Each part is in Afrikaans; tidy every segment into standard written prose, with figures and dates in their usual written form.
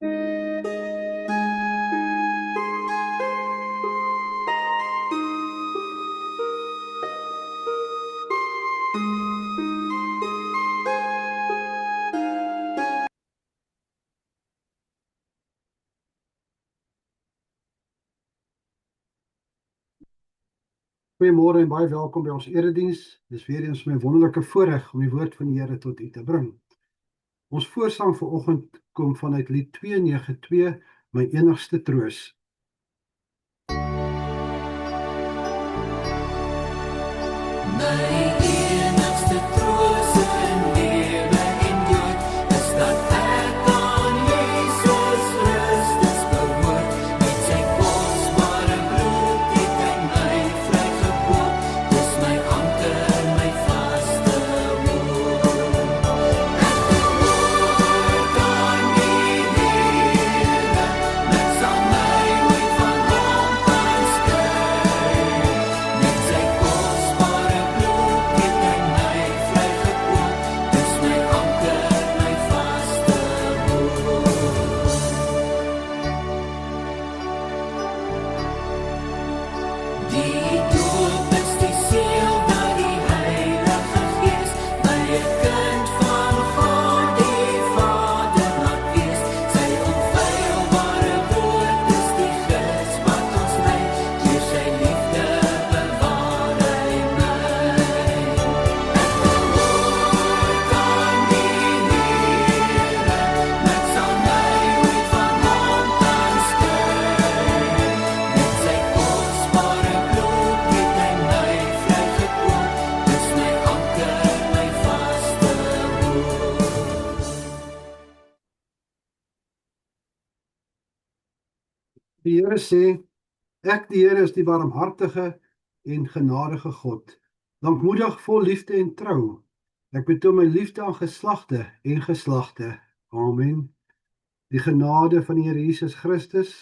Goeiemôre en baie welkom by ons erediens. Dis weer eens my wonderlike voorreg om die woord van die Here tot u te bring. Ons voorsang vir oggend kom vanuit Lied 292, My enigste troos. Die Here sê, ek die Here is die barmhartige en genadige God, lankmoedig vol liefde en trou. Ek betoon my liefde aan geslagte en geslagte. Amen. Die genade van die Here Jesus Christus,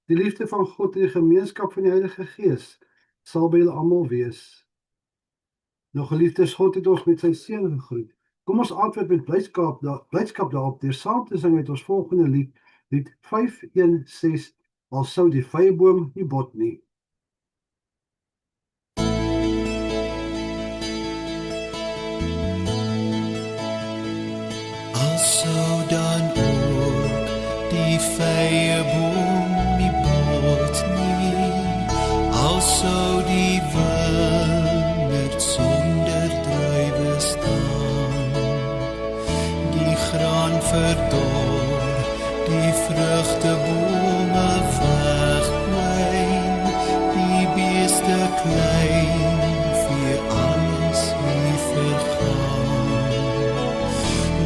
die liefde van God en die gemeenskap van die Heilige Gees sal by julle almal wees. Nou geliefdes, God het ons met sy seën gegroet. Kom ons antwoord met blydskap daarop deur saam te sing met ons volgende lied, lied 516. Al sou die vyeboom nie bot nie. Al sou dan ook die vyeboom nie bot nie, al sou die wingerd sonder druiwe staan, die graan verdor, die vrugtebome wegkwyn, die beeste klein, vir alles nie vergaan.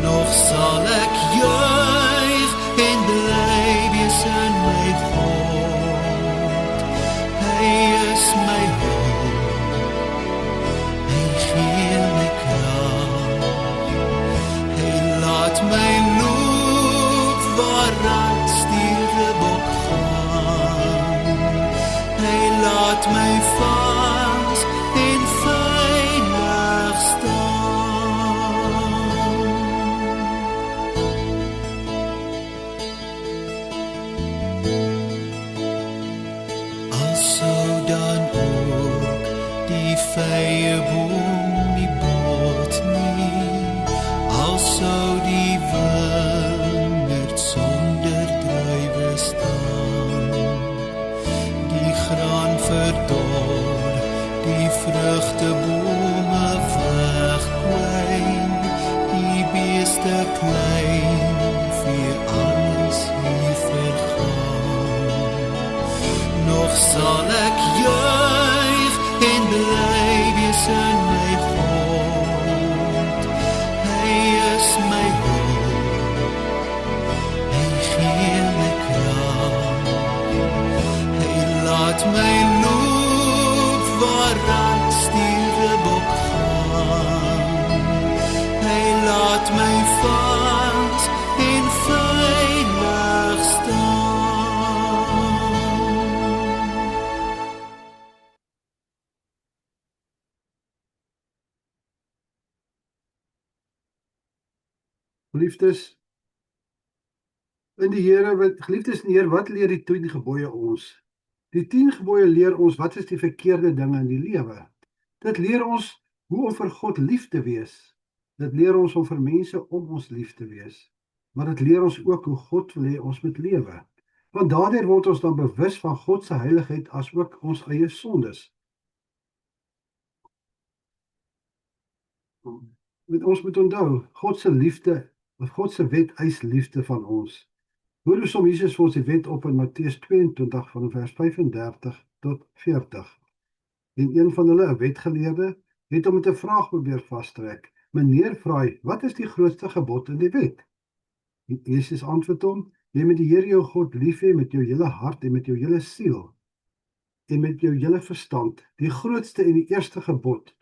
Nog sal ek juig en bly wees in my God. Hy is my hulp, hy gee my krag, hy laat my loop waaraan stilte bok gaan. Hy laat my vas en veilig staan. Al sou dan ook die vyeboom nie bot nie, al sou die wingerd sonder druiwe staan, die graan verdor, die vrugtebome wegkwyn, die beeste klein, vir alles nie vergaan. Nog sal ek juig en bly wees in my God. Hy is my hulp, hy gee my krag, hy laat my loop waaraan stilte bok gaan. Hy laat my vas en veilig staan. Liefdes, In die Here, geliefdes in die Here, wat leer die 10 gebooie ons? Die 10 gebooie leer ons wat is die verkeerde dinge in die lewe. Dit leer ons hoe om vir God lief te wees. Dit leer ons om vir mense om ons lief te wees. Maar dit leer ons ook hoe God wil hê ons moet lewe. Want daardeur word ons dan bewus van God se heiligheid as ook ons eie sondes. Ons moet onthou, God se liefde, of God se wet eis liefde van ons. Hoor hoe som Jesus vir ons die wet op in Matteus 22 van vers 35 tot 40. En een van hulle, 'n wetgeleerde, het hom met 'n vraag probeer vastrek. Meneer, vra hy, wat is die grootste gebod in die wet? En Jesus antwoord hom, jy moet die Here jou God lief hê met jou hele hart en met jou hele siel en met jou hele verstand. Die grootste en die eerste gebod.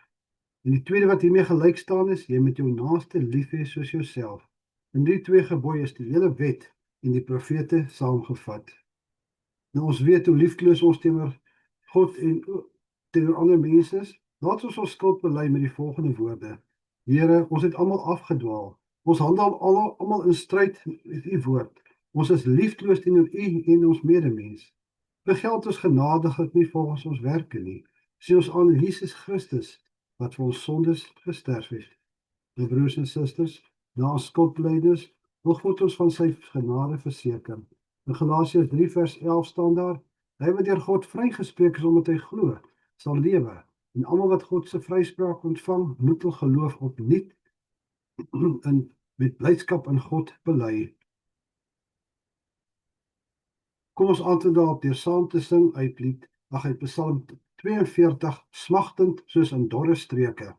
En die tweede wat hiermee gelyk staan is, jy moet jou naaste lief hê soos jouself. En die 2 gebooie is die hele wet en die profete saamgevat. Nou ons weet hoe liefdeloos ons teenoor God en teenoor ander mense is. Laat ons skuld bely met die volgende woorde. Here, ons het almal afgedwaal. Ons handel almal in stryd met u woord. Ons is liefdeloos teenoor u en ons medemens. Vergeld ons genadiglik nie volgens ons werke nie. Sien ons aan Jesus Christus wat vir ons sondes gesterf het. My broers en susters, na ons skuldbelydenis wil God ons van sy genade verseker. In Galasiërs 3 vers 11 staan daar, hy wat deur God vrygespreek is omdat hy glo, sal lewe. En almal wat God se vryspraak ontvang, moet hul geloof opnuut en met blydskap in God bely. Kom ons antwoord daarop deur saam te sing uit Psalm 42, smagtend soos in dorre streke.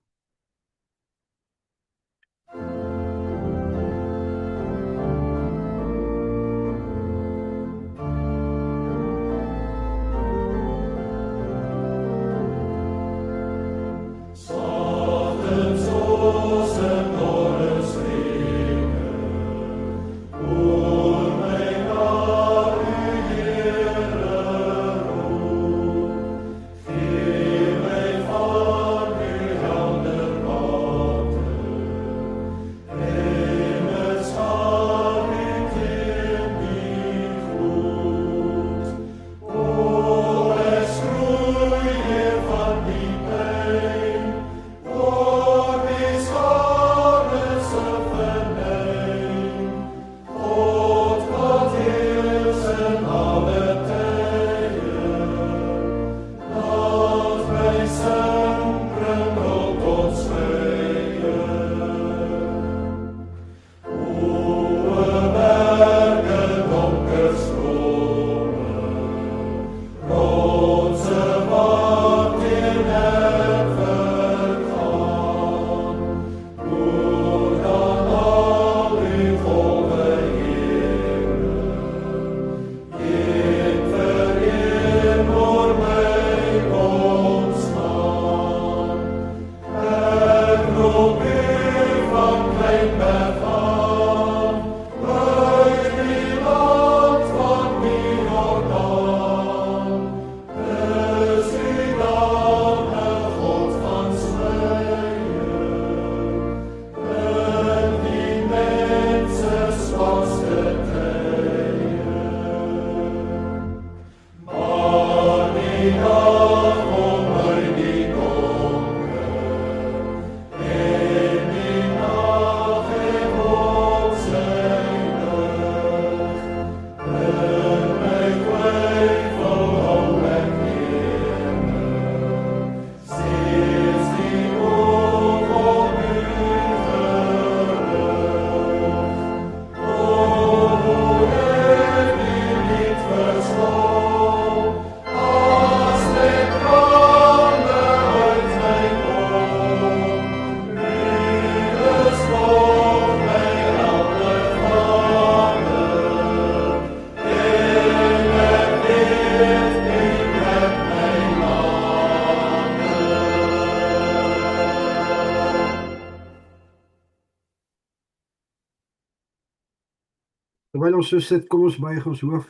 Terwyl ons so sit, kom ons buig ons hoof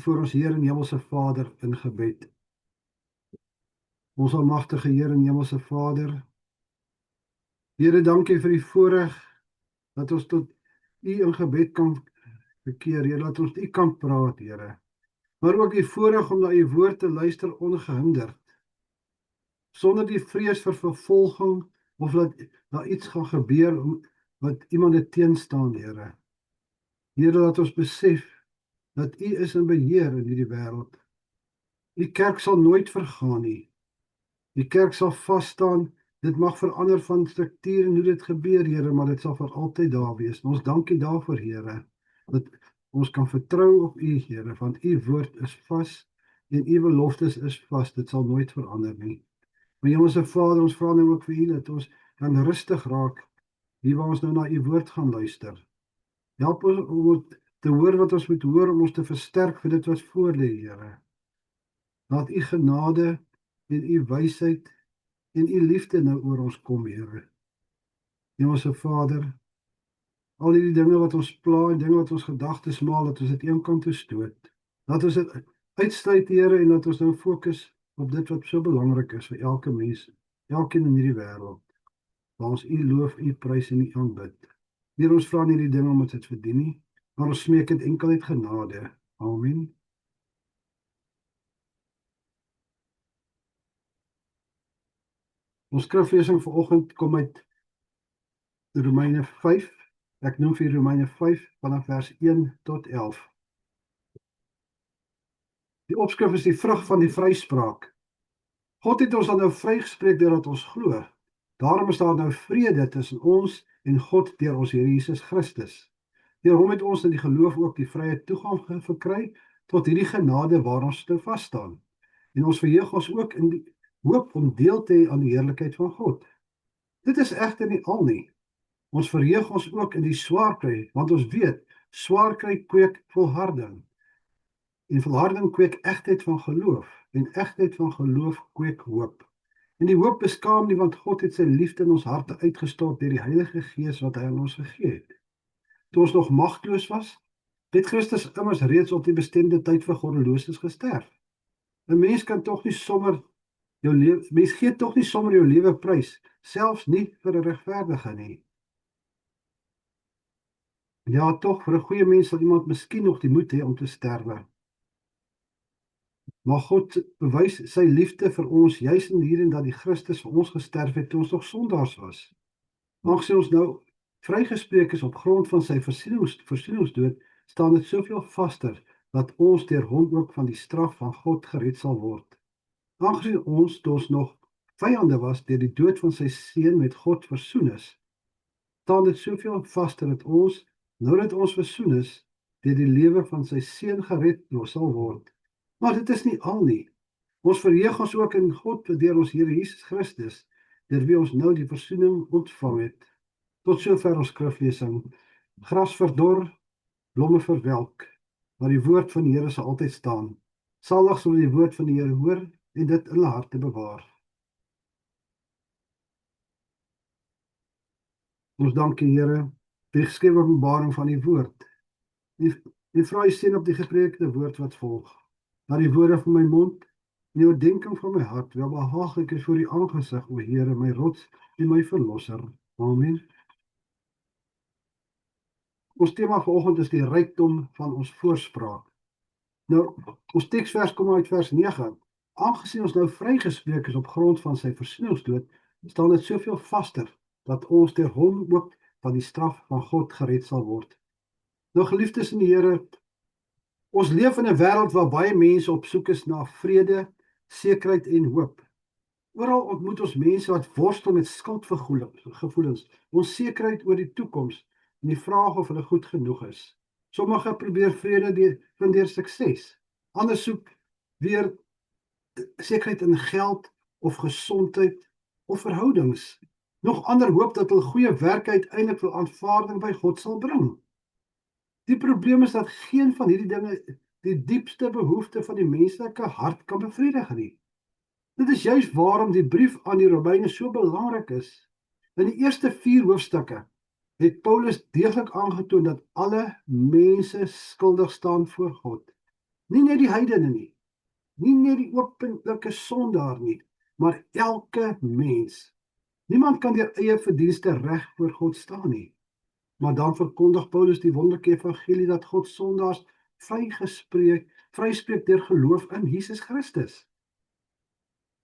voor ons Heer en Hemelse Vader in gebed. Ons almagtige Heer en Hemelse Vader, Here, dankie vir die voorreg dat ons tot U in gebed kan verkeer, Here, dat ons U kan praat, Here. Maar ook die voorreg om na U woord te luister ongehinderd, sonder die vrees vir vervolging, of dat daar iets gaan gebeur, wat iemand het teenstaan, Here. Here, laat ons besef, dat U is in beheer in hierdie wêreld. Die kerk sal nooit vergaan nie. Die kerk sal vas staan, dit mag verander van struktuur en hoe dit gebeur, Here, maar dit sal vir altyd daar wees. En ons dank U daarvoor, Here, dat ons kan vertrou op U, Here, want U woord is vas, en U beloftes is vas, dit sal nooit verander nie. Maar Hemelse Vader, ons vra nou ook vir U, dat ons kan rustig raak, hier waar ons nou na U woord gaan luister. Help ons om te hoor wat ons moet hoor, om ons te versterk vir dit wat voor lê, Here. Laat U genade en U wysheid en U liefde nou oor ons kom, Here. Hemelse Vader, al die dinge wat ons pla en dinge wat ons gedagtes maal, dat ons dit eenkant toe stoot. Laat ons dit uitsluit, Here, en dat ons nou fokus op dit wat so belangrik is vir elke mens, elkeen in hierdie wêreld. Waar ons U loof, U prys en U aanbid. Here, ons vra nie die dinge om ons dit verdien nie, maar ons smeek dit enkel uit genade. Amen. Ons skriflesing vanoggend kom uit Romeine 5. Ek noem vir Romeine 5 vanaf vers 1 tot 11. Die opskrif is die vrug van die vryspraak. God het ons dan nou vrygespreek deurdat ons glo. Daarom is daar nou vrede tussen ons en God deur ons Here Jesus Christus. Deur hom het ons in die geloof ook die vrye toegang verkry tot hierdie genade waar ons nou vas staan. En ons verheug ons ook in die hoop om deel te hê aan die heerlikheid van God. Dit is egter nie al nie. Ons verheug ons ook in die swaar kry, want ons weet, swaar kry kweek volharding. En volharding kweek egtheid van geloof, en egtheid van geloof kweek hoop. En die hoop beskaam nie, want God het sy liefde in ons harte uitgestort deur die Heilige Gees wat hy aan ons gegee het. Toe ons nog magteloos was, het Christus immers reeds op die bestemde tyd vir goddeloses gesterf. 'n Mens kan tog nie sommer mens gee tog nie sommer jou lewe prys, selfs nie vir 'n regverdige nie. Ja, tog, vir 'n goeie mens sal iemand miskien nog die moed hê om te sterwe. Maar God bewys sy liefde vir ons juis in hierin dat die Christus vir ons gesterf het toe ons nog sondaars was. Aangesien ons nou vrygespreek is op grond van sy versoeningsdood, staan dit soveel vaster dat ons deur hom ook van die straf van God gered sal word. Aangesien ons, toe ons nog vyande was, deur die dood van sy seun met God versoen is, staan dit soveel vaster dat ons, nou dat ons versoen is, deur die lewe van sy seun gered sal word. Maar dit is nie al nie. Ons verheug ons ook in God deur ons Here Jesus Christus, deur wie ons nou die versoening ontvang het. Tot sover ons skriflesing. Gras verdor, blomme verwelk, maar die woord van die Here sal altyd staan. Salig sal die woord van die Here hoor en dit in hulle harte bewaar. Ons dank die Here vir die geskrewe openbaring van die woord. En vra U seën op die gepreekte woord wat volg. Dat die woorde van my mond en die oordeenking van my hart wel behaaglik is voor U aangesig, o Here, my rots en my verlosser. Amen. Ons tema vanoggend is die rykdom van ons voorspraak. Nou, ons teksvers kom uit vers 9. Aangesien ons nou vrygespreek is op grond van sy versoeningsdood, staan dit soveel vaster dat ons deur hom ook van die straf van God gered sal word. Nou, geliefdes in die Here, ons leef in 'n wêreld waar baie mense op soek is na vrede, sekerheid en hoop. Oral ontmoet ons mense wat worstel met skuldgevoelens, onsekerheid oor die toekoms en die vraag of hulle goed genoeg is. Sommige probeer vrede vind deur sukses. Ander soek weer sekerheid in geld of gesondheid of verhoudings. Nog ander hoop dat hulle goeie werk uiteindelik wil aanvaarding by God sal bring. Die probleem is dat geen van hierdie dinge die diepste behoefte van die menslike hart kan bevredig nie. Dit is juist waarom die brief aan die Romeine so belangrik is. In die eerste 4 hoofstukke het Paulus deeglik aangetoon dat alle mense skuldig staan voor God. Nie net die heidene nie, nie net die openlike sondaar nie, maar elke mens. Niemand kan deur eie verdienste reg voor God staan nie. Maar dan verkondig Paulus die wonderlike evangelie dat God sondaars vryspreek deur geloof in Jesus Christus.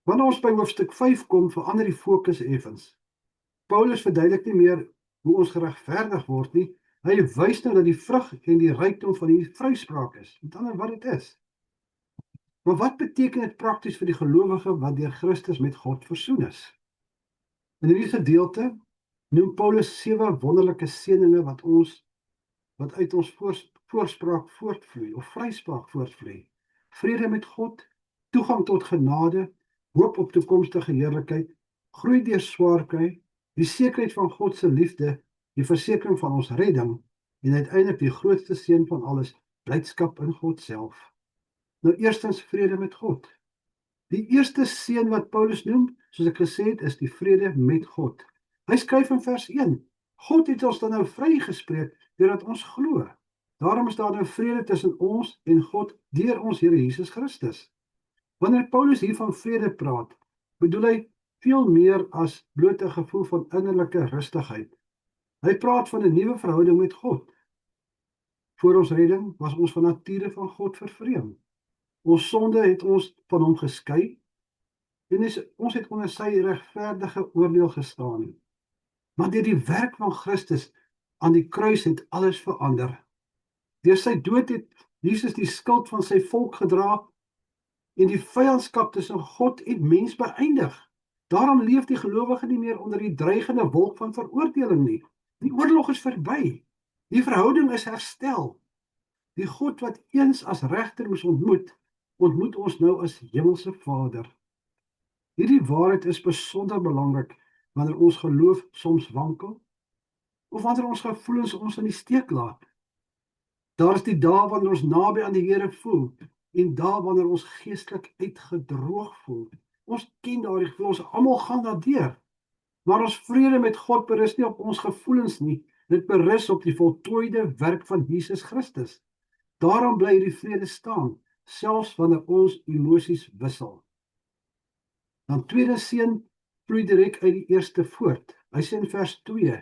Wanneer ons by hoofstuk 5 kom, verander die fokus effens. Paulus verduidelik nie meer hoe ons geregverdig word nie. Hy wys nou dat die vrug en die rykdom van die vryspraak is. Met ander wat dit is. Maar wat beteken dit prakties vir die gelowige wat deur Christus met God versoen is? In hierdie gedeelte noem Paulus 7 wonderlike seëninge wat uit ons voorspraak voortvloei of vryspraak voortvloei. Vrede met God, toegang tot genade, hoop op toekomstige heerlikheid, groei deur swaar kry, die sekerheid van God se liefde, die versekering van ons redding en uiteindelik die grootste seën van alles, blydskap in God self. Nou eerstens vrede met God. Die eerste seën wat Paulus noem, soos ek gesê het, is die vrede met God. Hy skryf in vers 1, God het ons dan nou vrygespreek deurdat ons glo. Daarom is daar nou vrede tussen ons en God deur ons Here Jesus Christus. Wanneer Paulus hier van vrede praat, bedoel hy veel meer as bloot 'n gevoel van innerlike rustigheid. Hy praat van 'n nuwe verhouding met God. Voor ons redding was ons van nature van God vervreem. Ons sonde het ons van hom geskei en ons het onder sy regverdige oordeel gestaan. Maar deur die werk van Christus aan die kruis het alles verander. Deur sy dood het Jesus die skuld van sy volk gedra en die vyandskap tussen God en mens beëindig. Daarom leef die gelowige nie meer onder die dreigende wolk van veroordeling nie. Die oorlog is verby. Die verhouding is herstel. Die God wat eens as regter moes ontmoet ons nou as hemelse Vader. Hierdie waarheid is besonder belangrik wanneer ons geloof soms wankel of wanneer ons gevoelens ons in die steek laat. Daar is die dae wanneer ons naby aan die Here voel en dae wanneer ons geestelik uitgedroog voel. Ons ken daardie gevoel, ons almal gaan daardeur. Maar ons vrede met God berus nie op ons gevoelens nie, dit berus op die voltooide werk van Jesus Christus. Daarom bly die vrede staan, selfs wanneer ons emosies wissel. Dan tweede seën vloei direk uit die eerste voort. Hy sê in vers 2,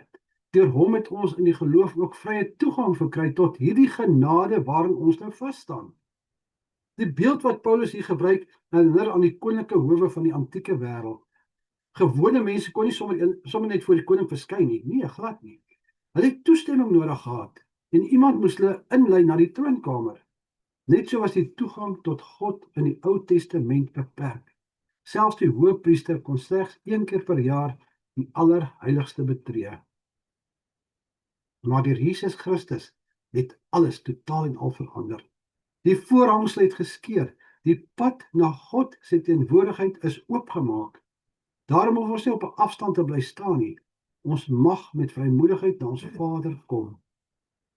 deur hom het ons in die geloof ook vrye toegang verkry tot hierdie genade waarin ons nou vas staan. Die beeld wat Paulus hier gebruik, herinner aan die koninklike howe van die antieke wêreld. Gewone mense kon nie sommer net voor die koning verskyn nie. Nee, glad nie. Hulle het toestemming nodig gehad en iemand moes hulle inlei na die troonkamer. Net so was die toegang tot God in die Ou Testament beperk. Selfs die hoëpriester kon slegs 1 keer per jaar die allerheiligste betree. Maar deur Jesus Christus het alles totaal en al verander. Die voorhangsel het geskeur, die pad na God se teenwoordigheid is oopgemaak. Daarom hoef ons nie op 'n afstand te bly staan nie. Ons mag met vrymoedigheid na ons Vader kom.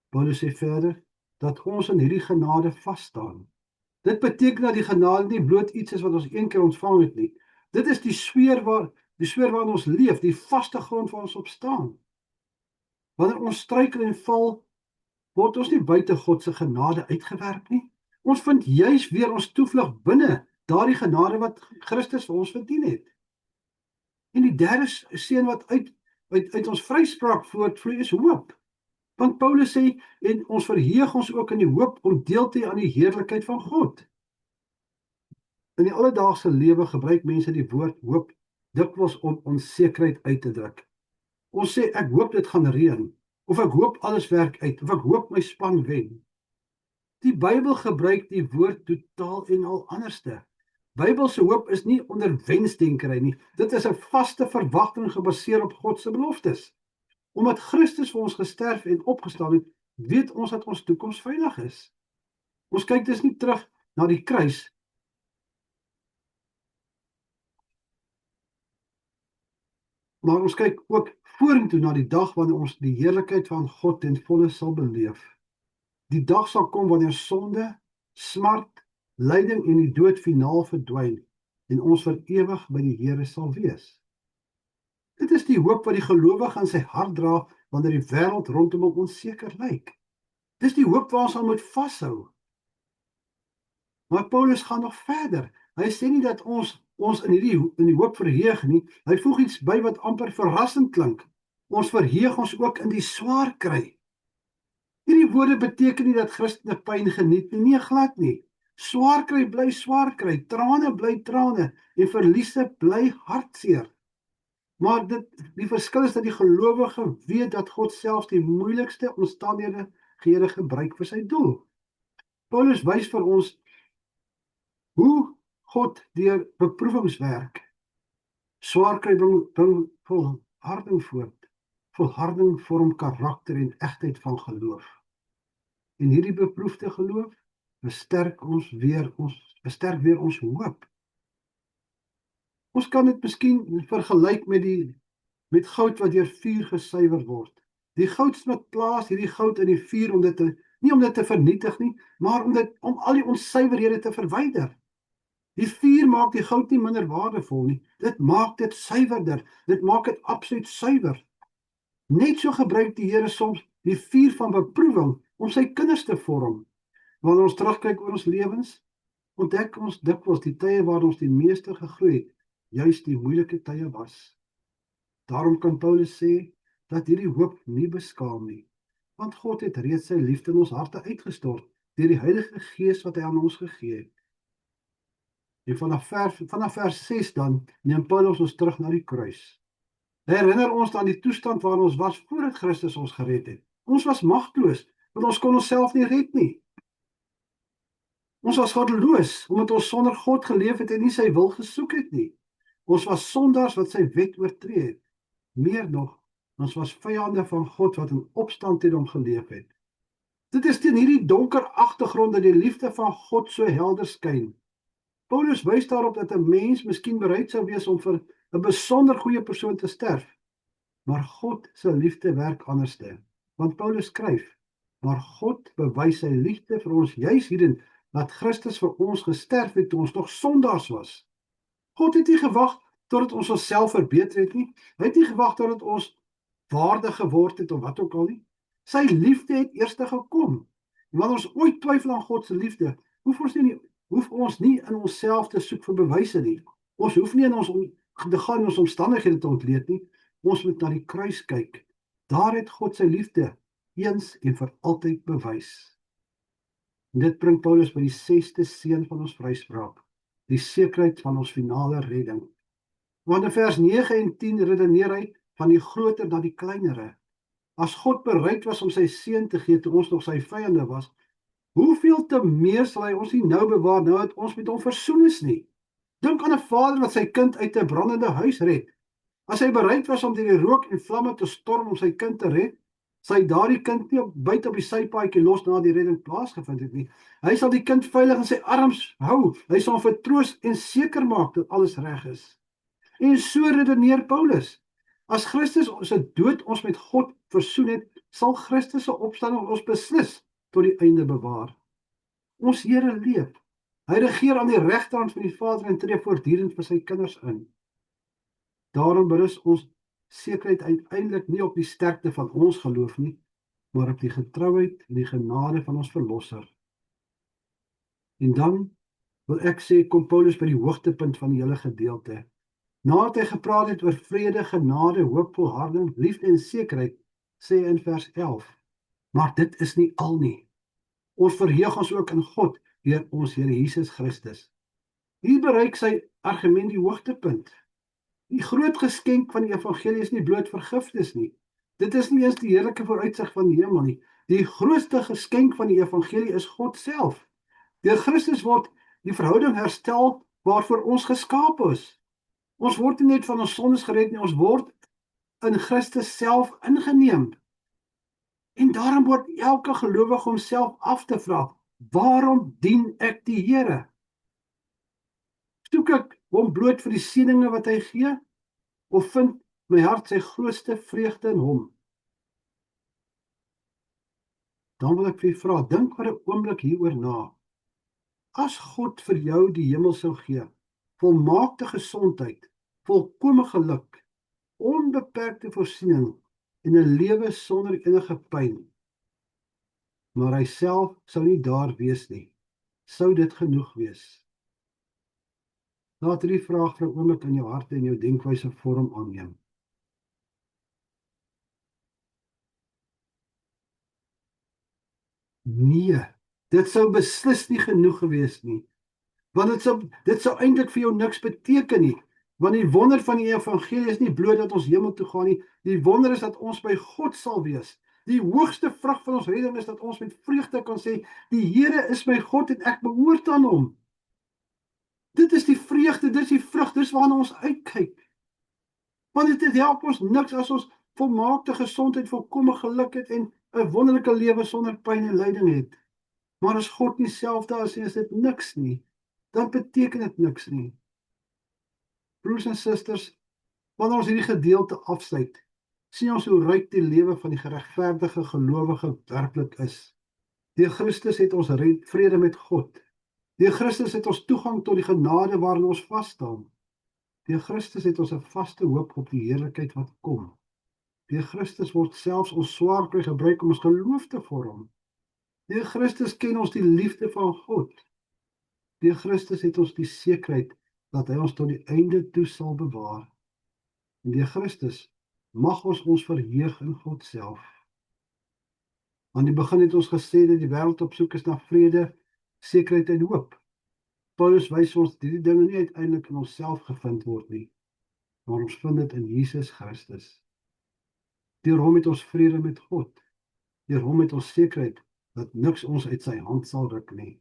Paulus sê verder dat ons in hierdie genade vas staan. Dit beteken dat die genade nie bloot iets is wat ons een keer ontvang het nie. Dit is die sfeer waarin ons leef, die vaste grond waar ons op staan. Wanneer ons struikel en val, word ons nie buite God se genade uitgewerp nie. Ons vind juis weer ons toevlug binne daardie genade wat Christus vir ons verdien het. En die derde seën wat uit ons vryspraak voortvloei is hoop. Want Paulus sê, en ons verheug ons ook in die hoop om deel te hê aan die heerlikheid van God. In die alledaagse lewe gebruik mense die woord hoop dikwels om onsekerheid uit te druk. Ons sê, ek hoop dit gaan reën, of ek hoop alles werk uit, of ek hoop my span wen. Die Bybel gebruik die woord totaal en al anderste. Bybelse hoop is nie onder wensdenkerry nie. Dit is 'n vaste verwagting gebaseer op God se beloftes. Omdat Christus vir ons gesterf en opgestaan het, weet ons dat ons toekoms veilig is. Ons kyk dus nie terug na die kruis, maar ons kyk ook vorentoe na die dag wanneer ons die heerlikheid van God ten volle sal beleef. Die dag sal kom wanneer sonde, smart, lyding en die dood finaal verdwyn en ons vir ewig by die Here sal wees. Dit is die hoop wat die gelowige in sy hart dra wanneer die wêreld rondom hom onseker lyk. Dis die hoop waar ons aan moet vashou. Maar Paulus gaan nog verder. Hy sê nie dat ons in die hoop verheug nie. Hy voeg iets by wat amper verrassend klink. Ons verheug ons ook in die swaar kry. Hierdie woorde beteken nie dat Christene pyn geniet nie, nee glad nie. Swaar kry bly swaar kry, trane bly trane en verliese bly hartseer. Maar die verskil is dat die gelowige weet dat God selfs die moeilikste omstandighede gebruik vir sy doel. Paulus wys vir ons hoe God deur beproewings werk. Swaar kry bring volharding voort. Volharding vorm karakter en egtheid van geloof. En hierdie beproefde geloof versterk weer ons hoop. Ons kan dit miskien vergelyk met goud wat deur vuur gesuiwer word. Die goudsmid plaas hierdie goud in die vuur nie om dit te vernietig nie, maar om al die onsuiverhede te verwyder. Die vuur maak die goud nie minder waardevol nie. Dit maak dit suiwerder. Dit maak dit absoluut suiwer. Net so gebruik die Here soms die vuur van beproewing om sy kinders te vorm. Wanneer ons terugkyk oor ons lewens, ontdek ons dikwels die tye waar ons die meeste gegroei het, juis die moeilike tye was. Daarom kan Paulus sê dat hierdie hoop nie beskaam nie, want God het reeds sy liefde in ons harte uitgestort deur die Heilige Gees wat hy aan ons gegee het. En vanaf vers 6 dan neem Paulus ons terug na die kruis. Hy herinner ons aan die toestand waar ons was voordat Christus ons gered het. Ons was magteloos, want ons kon onsself nie red nie. Ons was goddeloos, omdat ons sonder God geleef het en nie sy wil gesoek het nie. Ons was sondaars wat sy wet oortree het. Meer nog, ons was vyande van God wat in opstand teen hom geleef het. Dit is teen hierdie donker agtergrond dat die liefde van God so helder skyn. Paulus wys daarop dat 'n mens miskien bereid sou wees om vir 'n besonder goeie persoon te sterf. Maar God se liefde werk anderste. Want Paulus skryf, maar God bewys sy liefde vir ons juis hierin dat Christus vir ons gesterf het toe ons nog sondaars was. God het nie gewag totdat ons onsself verbeter het nie. Hy het nie gewag totdat ons waardig geword het of wat ook al nie. Sy liefde het eers gekom. En wanneer ons ooit twyfel aan God se liefde, hoef ons nie in onsself te soek vir bewyse nie. Ons hoef nie te gaan in ons omstandighede te ontleed nie. Ons moet na die kruis kyk. Daar het God sy liefde eens en vir altyd bewys. En dit bring Paulus by die 6ste seën van ons vryspraak, die sekerheid van ons finale redding. Want in vers 9 en 10 redeneer hy van die groter na die kleinere. As God bereid was om sy seun te gee toe ons nog sy vyande was, hoeveel te meer sal hy ons nie nou bewaar nou dat ons met hom versoen is nie? Dink aan 'n vader wat sy kind uit 'n brandende huis red. As hy bereid was om deur die rook en vlamme te storm om sy kind te red, sal hy daardie kind nie buite op die sypaadjie los na die redding plaasgevind het nie. Hy sal die kind veilig in sy arms hou. Hy sal hom vertroos en seker maak dat alles reg is. En so redeneer Paulus. As Christus se dood ons met God versoen het, sal Christus se opstanding ons beslis tot die einde bewaar. Ons Here leef. Hy regeer aan die regterhand van die Vader en tree voortdurend vir sy kinders in. Daarom berus ons sekerheid uiteindelik nie op die sterkte van ons geloof nie, maar op die getrouheid en die genade van ons Verlosser. En dan wil ek sê, kom Paulus by die hoogtepunt van die hele gedeelte. Nadat hy gepraat het oor vrede, genade, hoop, volharding, liefde en sekerheid, sê hy in vers 11, maar dit is nie al nie. Ons verheug ons ook in God deur ons Here Jesus Christus. Hier bereik sy argument die hoogtepunt. Die groot geskenk van die evangelie is nie bloot vergifnis nie. Dit is nie eens die heerlike vooruitsig van die hemel nie. Die grootste geskenk van die evangelie is God self. Deur Christus word die verhouding herstel waarvoor ons geskaap is. Ons word nie net van ons sondes gered nie, ons word in Christus self ingeneem. En daarom word elke gelowige homself af te vra, waarom dien ek die Here? Soek ek hom bloot vir die seëninge wat hy gee, of vind my hart sy grootste vreugde in hom? Dan wil ek vir u vra, dink vir 'n oomblik hieroor na. As God vir jou die hemel sou gee, volmaakte gesondheid, volkome geluk, onbeperkte voorsiening en 'n lewe sonder enige pyn, maar hy self sou nie daar wees nie, sou dit genoeg wees? Laat hierdie vraag vir 'n oomblik in jou hart en jou denkwyse vorm aanneem. Nee, dit sou beslis nie genoeg gewees nie. Want dit sou eintlik vir jou niks beteken nie. Want die wonder van die evangelie is nie bloot dat ons hemel toe gaan nie. Die wonder is dat ons by God sal wees. Die hoogste vrug van ons redding is dat ons met vreugde kan sê, die Here is my God en ek behoort aan hom. Dit is die vreugde, dit is die vrug, dis waarna ons uitkyk. Want dit help ons niks as ons volmaakte gesondheid, volkomme geluk het en 'n wonderlike lewe sonder pyn en lyding het. Maar as God nie self daar is dit niks nie. Dan beteken dit niks nie. Broers en susters, wanneer ons hierdie gedeelte afsluit, sien ons hoe ryk die lewe van die geregverdige gelowige werklik is. Deur Christus het ons vrede met God. Deur Christus het ons toegang tot die genade waarin ons vas staan. Deur Christus het ons 'n vaste hoop op die heerlikheid wat kom. Deur Christus word selfs ons swaar kry gebruik om ons geloof te vorm. Deur Christus ken ons die liefde van God. Deur Christus het ons die sekerheid dat hy ons tot die einde toe sal bewaar. En deur Christus mag ons verheug in God self. Aan die begin het ons gesê dat die wêreld op soek is na vrede, sekerheid en hoop. Paulus wys ons dat hierdie dinge nie uiteindelik in onsself gevind word nie, maar ons vind dit in Jesus Christus. Deur hom het ons vrede met God. Deur hom het ons sekerheid dat niks ons uit sy hand sal ruk nie.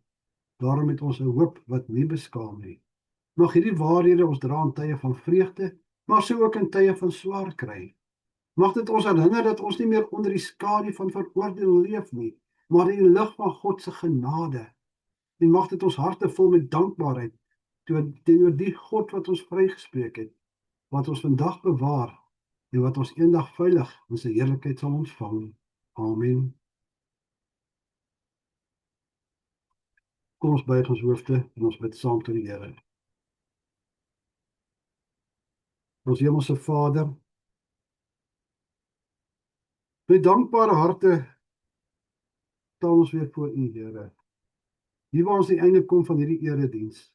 Daarom het ons 'n hoop wat nie beskaam nie. Mag hierdie waarhede ons dra in tye van vreugde, maar so ook in tye van swaar kry. Mag dit ons herinner dat ons nie meer onder die skadu van veroordeling leef nie, maar in die lig van God se genade. En mag dit ons harte vul met dankbaarheid teenoor die God wat ons vrygespreek het, wat ons vandag bewaar en wat ons eendag veilig in sy heerlikheid sal ontvang. Amen. Kom ons buig ons hoofde en ons bid saam tot die Here. Ons hemelse Vader, met dankbare harte staan ons weer voor U, Here. Hier waar ons die einde kom van hierdie erediens.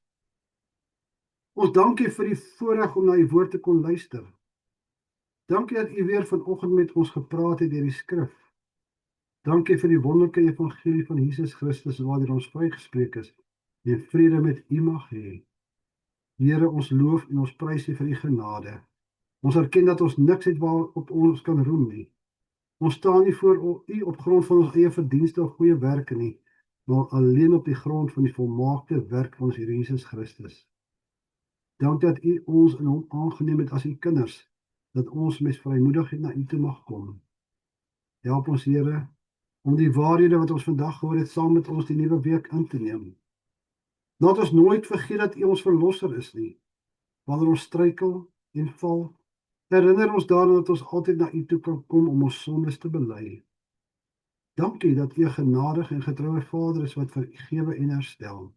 Ons dank U vir die voorreg om na U woord te kon luister. Dankie dat U weer vanoggend met ons gepraat het deur die skrif. Dankie vir die wonderlike evangelie van Jesus Christus waardeur ons vrygespreek is en vrede met U mag hê. Here, ons loof en ons prys U vir U genade. Ons erken dat ons niks het waarop ons kan roem nie. Ons staan nie voor U op grond van ons eie verdienste of goeie werke nie, maar alleen op die grond van die volmaakte werk van ons Here Jesus Christus. Dank dat U ons in hom aangeneem het as U kinders, dat ons met vrymoedigheid na U toe mag kom. Help ons, Here, om die waarhede wat ons vandag gehoor het, saam met ons die nuwe week in te neem. Laat ons nooit vergeet dat U ons verlosser is nie. Wanneer ons struikel en val, herinner ons daaraan dat ons altyd na U toe kan kom om ons sondes te bely. Dankie dat U 'n genadige en getroue Vader is wat vergewe en herstel.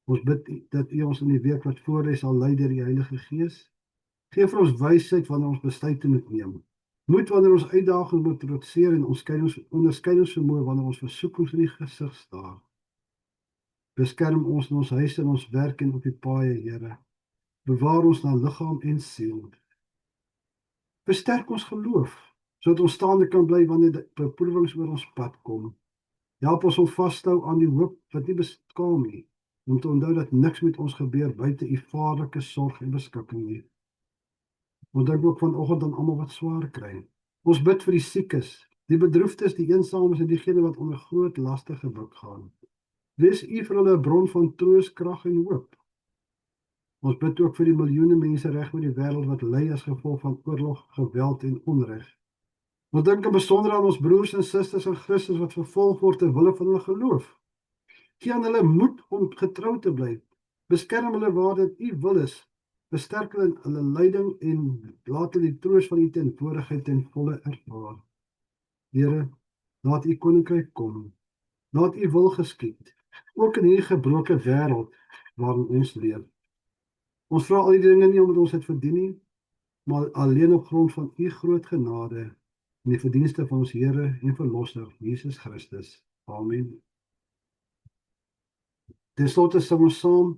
Ons bid dat U ons in die week wat voorlê sal lei deur die Heilige Gees. Geef vir ons wysheid wanneer ons besluite moet neem. Moed wanneer ons uitdagings moet trotseer en onderskeidingsvermoë wanneer ons versoekings in die gesig staar. Beskerm ons in ons huise en ons werk en op die paaie, Here. Bewaar ons na liggaam en siel. Versterk ons geloof, sodat ons staande kan bly wanneer die beproewings oor ons pad kom. Help ons om vas te hou aan die hoop wat nie beskaam nie, om te onthou dat niks met ons gebeur buite U vaderlike sorg en beskikking nie. Ons dink ook vanoggend aan almal wat swaar kry. Ons bid vir die siekes, die bedroefdes, die eensaames en diegene wat onder groot laste gebuk gaan. Wees U vir hulle 'n bron van troos, krag en hoop. Ons bid ook vir die miljoene mense reg oor die wêreld wat ly as gevolg van oorlog, geweld en onreg. Ons dink in besonder aan ons broers en susters in Christus wat vervolg word ter wille van hulle geloof. Gee aan hulle moed om getrou te bly. Beskerm hulle waar dit U wil is. Versterk hulle in hulle lyding en laat hulle die troos van U teenwoordigheid ten volle ervaar. Here, laat U koninkryk kom. Laat U wil geskied, ook in hierdie gebroke wêreld waarin ons leef. Ons vra al die dinge nie omdat ons dit verdien nie, maar alleen op grond van U groot genade en die verdienste van ons Here en Verlosser, Jesus Christus. Amen. Ten slotte sing ons saam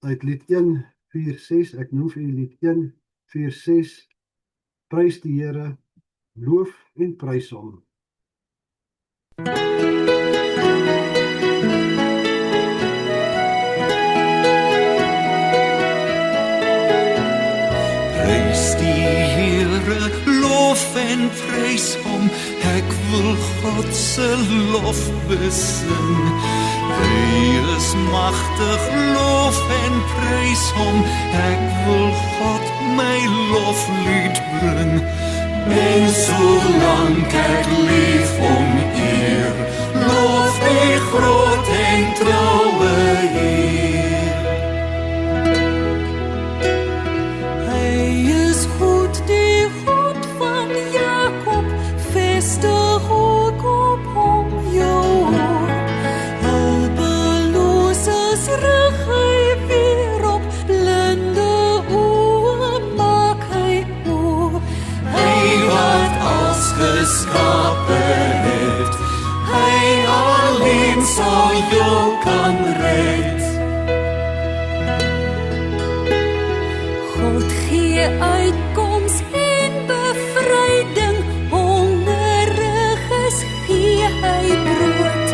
uit lied 146, ek noem vir u lied 146, prys die Here, Loof en prys hom. Prys die Here, lof en prys hom, ek wil God se lof besing. Hy is magtig, lof en prys hom, ek wil God my loflied bring. En solank ek leef om eer, lof die groot en troue Heer. Hy is goed, die God van Jakob, vestig ook op hom jou hoop. Hulpeloses rig hy weer op, blinde oë maak hy oop. Hy wat alles geskape het, hy alleen sal jou kan red. God gee uitkoms en bevryding, hongeriges gee hy brood.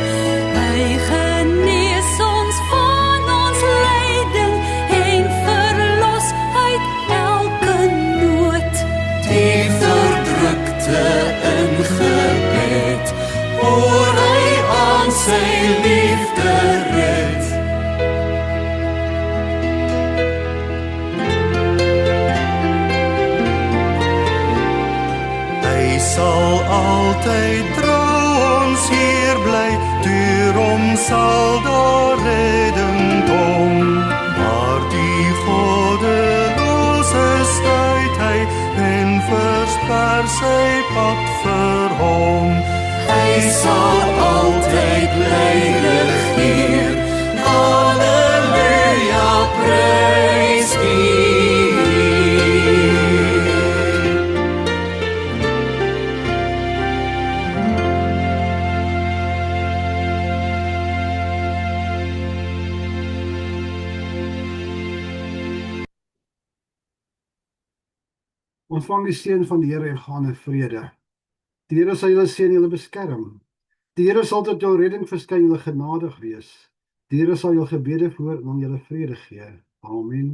Hy genees ons van ons lyding en verlos uit elke nood. Die verdrukte in gebed, hoor hy aan sy liefde red. Hy sal altyd trouw ons hier bly, deur hom sal daar redding kom. Maar die goddelose stuit hy en versper sy pad vir hom. Hy sal altyd bly regeer, halleluja, prys die Heer. Ontvang die seën van die Here en gaan in vrede. Die Here sal julle seën en julle beskerm. Die Here sal tot jou redding verskyn, julle genadig wees. Die Here sal jou gebede verhoor en aan julle vrede gee. Amen.